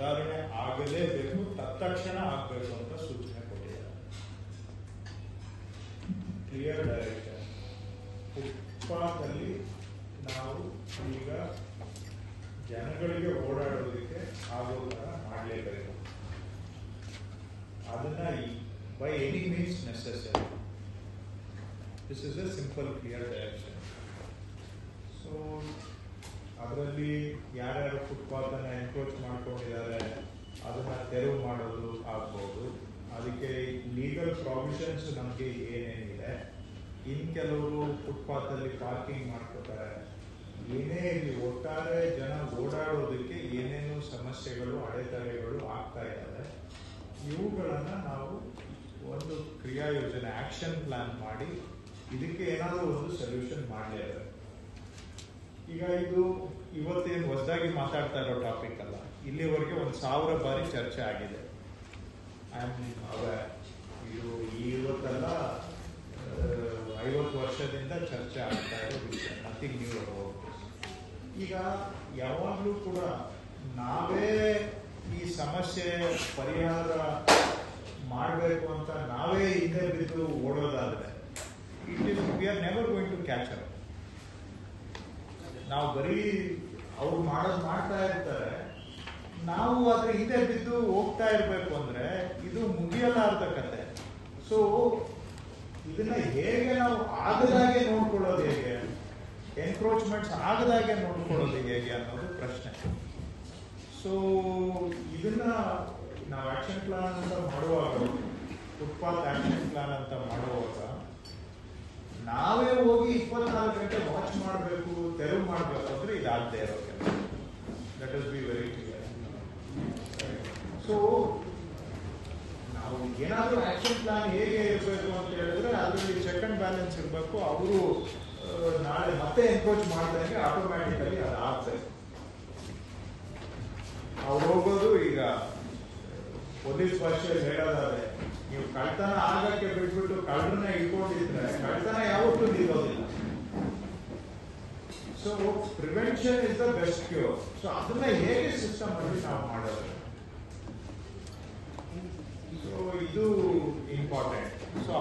ಸುಧಾರಣೆ ಆಗಲೇಬೇಕು, ತತ್ಕ್ಷಣ ಆಗಬೇಕು ಅಂತ ಸೂಚನೆ ಕೊಟ್ಟಿದ್ದಾರೆ. Clear direction. ಫುಟ್ಪಾತಲ್ಲಿ ನಾವು ಈಗ ಜನಗಳಿಗೆ ಓಡಾಡೋದಕ್ಕೆ ಆಗೋ ಥರ ಮಾಡಲೇಬೇಕು. ಅದನ್ನ by any means necessary. This is A simple clear direction. So ಅದರಲ್ಲಿ ಯಾರ್ಯಾರು ಫುಟ್ಪಾತನ್ನು ಎನ್ಕ್ರೋಚ್ ಮಾಡ್ಕೊಂಡಿದ್ದಾರೆ ಅದನ್ನು ತೆರವು ಮಾಡೋದು ಆಗ್ಬೋದು. ಅದಕ್ಕೆ ಲೀಗಲ್ ಪ್ರಾವಿಷನ್ಸ್ ನಮಗೆ ಏನೇನಿದೆ, ಇನ್ನು ಕೆಲವರು ಫುಟ್ಪಾತಲ್ಲಿ ಪಾರ್ಕಿಂಗ್ ಮಾಡ್ಕೋತಾರೆ, ಏನೇ ಇಲ್ಲಿ ಒಟ್ಟಾರೆ ಜನ ಓಡಾಡೋದಕ್ಕೆ ಏನೇನು ಸಮಸ್ಯೆಗಳು ಅಡೆತಡೆಗಳು ಆಗ್ತಾ ಇದ್ದಾವೆ, ಇವುಗಳನ್ನು ನಾವು ಒಂದು ಕ್ರಿಯಾ ಯೋಜನೆ ಆಕ್ಷನ್ ಪ್ಲಾನ್ ಮಾಡಿ ಇದಕ್ಕೆ ಏನಾದರೂ ಒಂದು ಸೊಲ್ಯೂಷನ್ ಮಾಡಲೇಬೇಕು. ಈಗ ಇದು ಇವತ್ತೇನು ಹೊಸದಾಗಿ ಮಾತಾಡ್ತಾ ಇರೋ ಟಾಪಿಕ್ ಅಲ್ಲ, ಇಲ್ಲಿವರೆಗೆ 1000 ಬಾರಿ ಚರ್ಚೆ ಆಗಿದೆ. ಇದು ಇವತ್ತಲ್ಲ 50 ವರ್ಷದಿಂದ ಚರ್ಚೆ ಆಗ್ತಾ ಇರೋ ವಿಷಯ, ನಥಿಂಗ್ ನ್ಯೂ ಅಬೌಟ್ ದಿಸ್. ಈಗ ಯಾವಾಗಲೂ ಕೂಡ ನಾವೇ ಈ ಸಮಸ್ಯೆ ಪರಿಹಾರ ಮಾಡಬೇಕು ಅಂತ ನಾವೇ ಹಿಂದೆ ಬಿದ್ದು ಓಡೋದಾದ್ರೆ we are never going to catch up. ನಾವು ಬರೀ ಅವ್ರು ಮಾಡ್ತಾ ಇರ್ತಾರೆ, ನಾವು ಅದ್ರ ಹಿಂದೆ ಬಿದ್ದು ಹೋಗ್ತಾ ಇರಬೇಕು ಅಂದ್ರೆ ಇದು ಮುಗಿಯಲಾರ್ದ ಕತೆ. ಸೊ ಇದನ್ನ ಹೇಗೆ ನಾವು ಆಗದಾಗೆ ನೋಡ್ಕೊಳ್ಳೋದು ಹೇಗೆ, ಎನ್ಕ್ರೋಚ್ಮೆಂಟ್ಸ್ ಆಗದಾಗೆ ನೋಡ್ಕೊಳ್ಳೋದು ಹೇಗೆ ಅನ್ನೋದು ಪ್ರಶ್ನೆ. ಸೊ ಇದನ್ನ ನಾವು ಆಕ್ಷನ್ ಪ್ಲಾನ್ ಅಂತ ಮಾಡುವಾಗ, ಫುಟ್ಪಾತ್ ಆಕ್ಷನ್ ಪ್ಲಾನ್ ಅಂತ ಮಾಡುವಾಗ ನಾವೇ ಹೋಗಿ 24 ಗಂಟೆ ವಾಚ್ ಮಾಡಬೇಕು, ತೆರವು ಮಾಡಬೇಕು ಅಂದ್ರೆ ಇದಾಗದೆ ಇರೋ ಕೆಲಸ. That is be very clear. So ನಾವು ಏನಾದರೂ ಆಕ್ಷನ್ ಪ್ಲಾನ್ ಹೇಗೆ ಇರಬೇಕು ಅಂತ ಹೇಳಿದ್ರೆ ಅದರಲ್ಲಿ ಚೆಕ್ ಅಂಡ್ ಬ್ಯಾಲೆನ್ಸ್ ಇರಬೇಕು. ಅವರು ನಾಳೆ ಮತ್ತೆ ಎನ್ಕ್ರೋಚ್ ಮಾಡಿದಂಗೆ ಆಟೋಮ್ಯಾಟಿಕಲಿ ಅದು ಆಗ್ತದೆ. ಅವ್ರು ಹೋಗೋದು ಈಗ ಪೊಲೀಸ್ ಭಾಷೆಯಲ್ಲಿ ಹೇಳೋದಾದ್ರೆ, ನೀವು ಕಳ್ತನ ಆಗಕ್ಕೆ ಬಿಟ್ಬಿಟ್ಟು ಕಳ್ಳರನ್ನ ಇಟ್ಕೊಂಡಿದ್ರೆ ಕಳ್ತನ ಯಾವತ್ತೂ ನಿಲ್ಲೋದಿಲ್ಲ. So prevention is the best cure. So ಅದನ್ನ ಹೇಗೆ ಸಿಸ್ಟಮ್ ಅಲ್ಲಿ ನಾವು ಮಾಡೋದು, ಸೊ ಇದು ಇಂಪಾರ್ಟೆಂಟ್. ಸೊ